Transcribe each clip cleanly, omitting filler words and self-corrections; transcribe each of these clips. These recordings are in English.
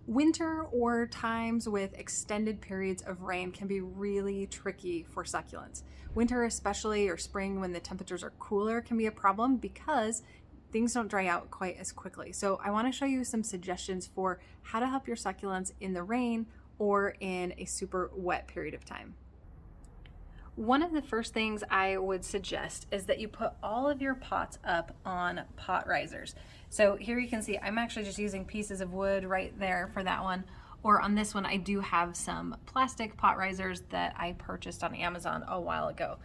Winter or times with extended periods of rain can be really tricky for succulents. Winter, especially, or spring when the temperatures are cooler, can be a problem because things don't dry out quite as quickly. So I want to show you some suggestions for how to help your succulents in the rain or in a super wet period of time. One of the first things I would suggest is that you put all of your pots up on pot risers. So here you can see I'm actually just using pieces of wood right there for that one. Or on this one, I do have some plastic pot risers that I purchased on Amazon a while ago.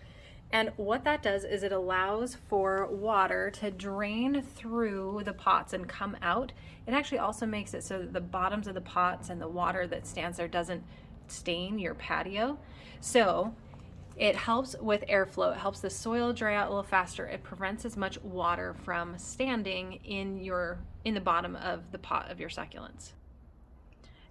And what that does is it allows for water to drain through the pots and come out. It actually also makes it so that the bottoms of the pots and the water that stands there doesn't stain your patio. So it helps with airflow. It helps the soil dry out a little faster. It prevents as much water from standing in the bottom of the pot of your succulents.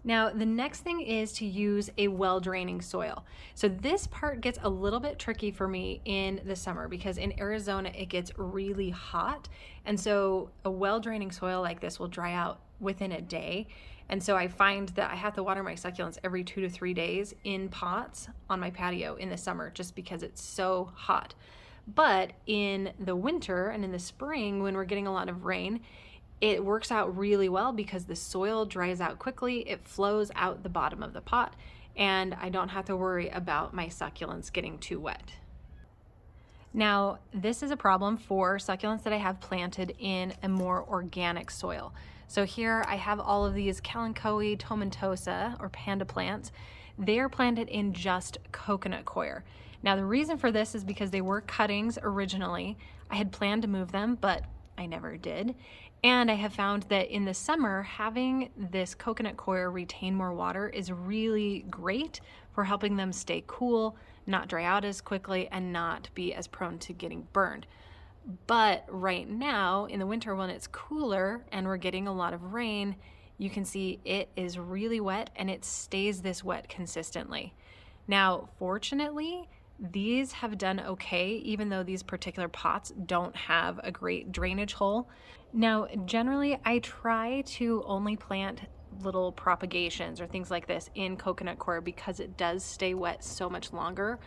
Now, the next thing is to use a well-draining soil. So this part gets a little bit tricky for me in the summer because in Arizona it gets really hot. And so a well-draining soil like this will dry out within a day. And so I find that I have to water my succulents every 2 to 3 days in pots on my patio in the summer just because it's so hot. But in the winter and in the spring, when we're getting a lot of rain, it works out really well because the soil dries out quickly, it flows out the bottom of the pot, and I don't have to worry about my succulents getting too wet. Now, this is a problem for succulents that I have planted in a more organic soil. So here I have all of these Kalanchoe tomentosa or panda plants. They are planted in just coconut coir. Now the reason for this is because they were cuttings originally. I had planned to move them, but I never did. And I have found that in the summer, having this coconut coir retain more water is really great for helping them stay cool, not dry out as quickly, and not be as prone to getting burned. But right now, in the winter when it's cooler and we're getting a lot of rain, you can see it is really wet and it stays this wet consistently. Now, fortunately, these have done okay, even though these particular pots don't have a great drainage hole. Now, generally, I try to only plant little propagations or things like this in coconut coir because it does stay wet so much longer.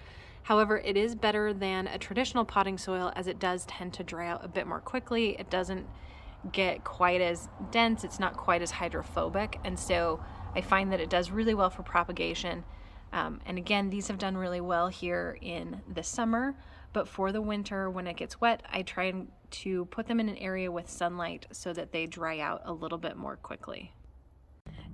However, it is better than a traditional potting soil as it does tend to dry out a bit more quickly. It doesn't get quite as dense, it's not quite as hydrophobic, and so I find that it does really well for propagation. And again, these have done really well here in the summer, but for the winter when it gets wet, I try to put them in an area with sunlight so that they dry out a little bit more quickly.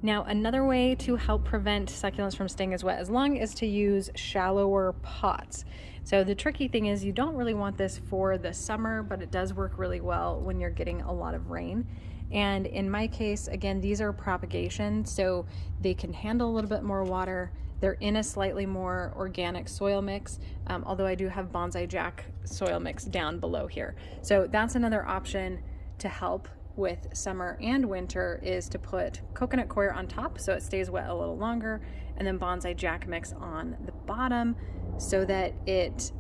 Now, another way to help prevent succulents from staying as wet as long is to use shallower pots. So the tricky thing is you don't really want this for the summer, but it does work really well when you're getting a lot of rain. And in my case, again, these are propagation, so they can handle a little bit more water. They're in a slightly more organic soil mix, although I do have Bonsai Jack soil mix down below here. So that's another option to help with summer and winter, is to put coconut coir on top so it stays wet a little longer, and then Bonsai Jack mix on the bottom so that it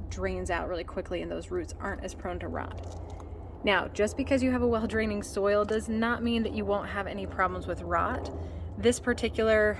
drains out really quickly and those roots aren't as prone to rot. Now, just because you have a well-draining soil does not mean that you won't have any problems with rot. This particular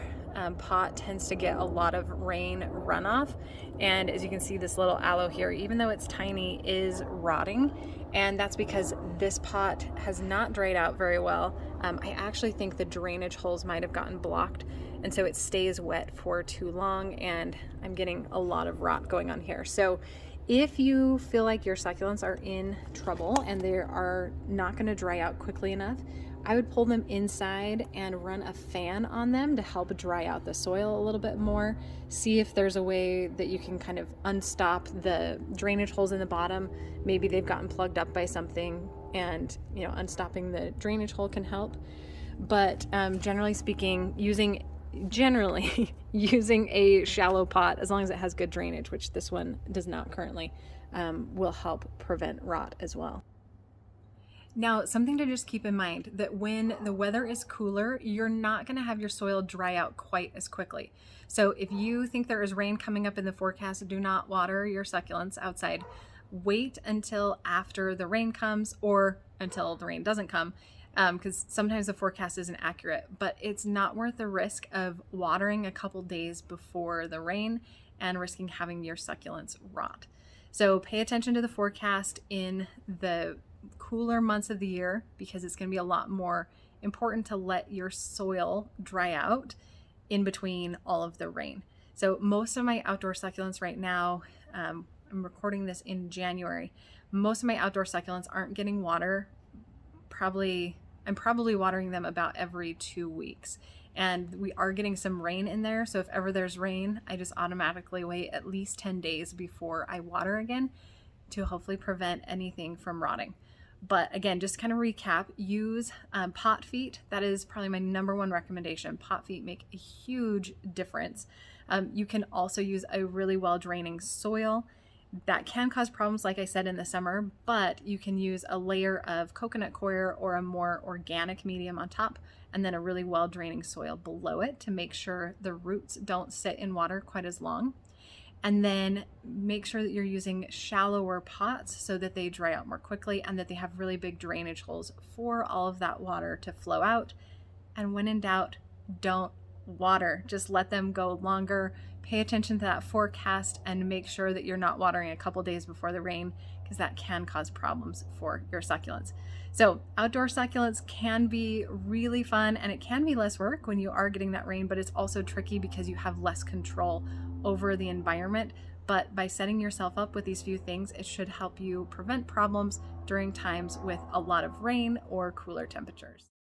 pot tends to get a lot of rain runoff, and as you can see, this little aloe here, even though it's tiny, is rotting, and that's because this pot has not dried out very well. I actually think the drainage holes might have gotten blocked, and so it stays wet for too long, and I'm getting a lot of rot going on here. So if you feel like your succulents are in trouble and they are not going to dry out quickly enough, I would pull them inside and run a fan on them to help dry out the soil a little bit more. See if there's a way that you can kind of unstop the drainage holes in the bottom. Maybe they've gotten plugged up by something, and unstopping the drainage hole can help. But generally speaking, using a shallow pot, as long as it has good drainage, which this one does not currently, will help prevent rot as well. Now, something to just keep in mind, that when the weather is cooler, you're not going to have your soil dry out quite as quickly. So if you think there is rain coming up in the forecast, do not water your succulents outside. Wait until after the rain comes, or until the rain doesn't come. because sometimes the forecast isn't accurate, but it's not worth the risk of watering a couple days before the rain and risking having your succulents rot. So pay attention to the forecast in the cooler months of the year, because it's going to be a lot more important to let your soil dry out in between all of the rain. So most of my outdoor succulents right now, I'm recording this in January, most of my outdoor succulents aren't getting water. I'm probably watering them about every 2 weeks. And we are getting some rain in there. So if ever there's rain, I just automatically wait at least 10 days before I water again to hopefully prevent anything from rotting. But again, just kind of recap, use pot feet. That is probably my number one recommendation. Pot feet make a huge difference. You can also use a really well draining soil. That can cause problems, like I said, in the summer, but you can use a layer of coconut coir or a more organic medium on top, and then a really well draining soil below it to make sure the roots don't sit in water quite as long. And then make sure that you're using shallower pots so that they dry out more quickly and that they have really big drainage holes for all of that water to flow out. And when in doubt, don't water. Just let them go longer. Pay attention to that forecast and make sure that you're not watering a couple days before the rain, because that can cause problems for your succulents. So outdoor succulents can be really fun, and it can be less work when you are getting that rain, but it's also tricky because you have less control over the environment. But by setting yourself up with these few things, it should help you prevent problems during times with a lot of rain or cooler temperatures.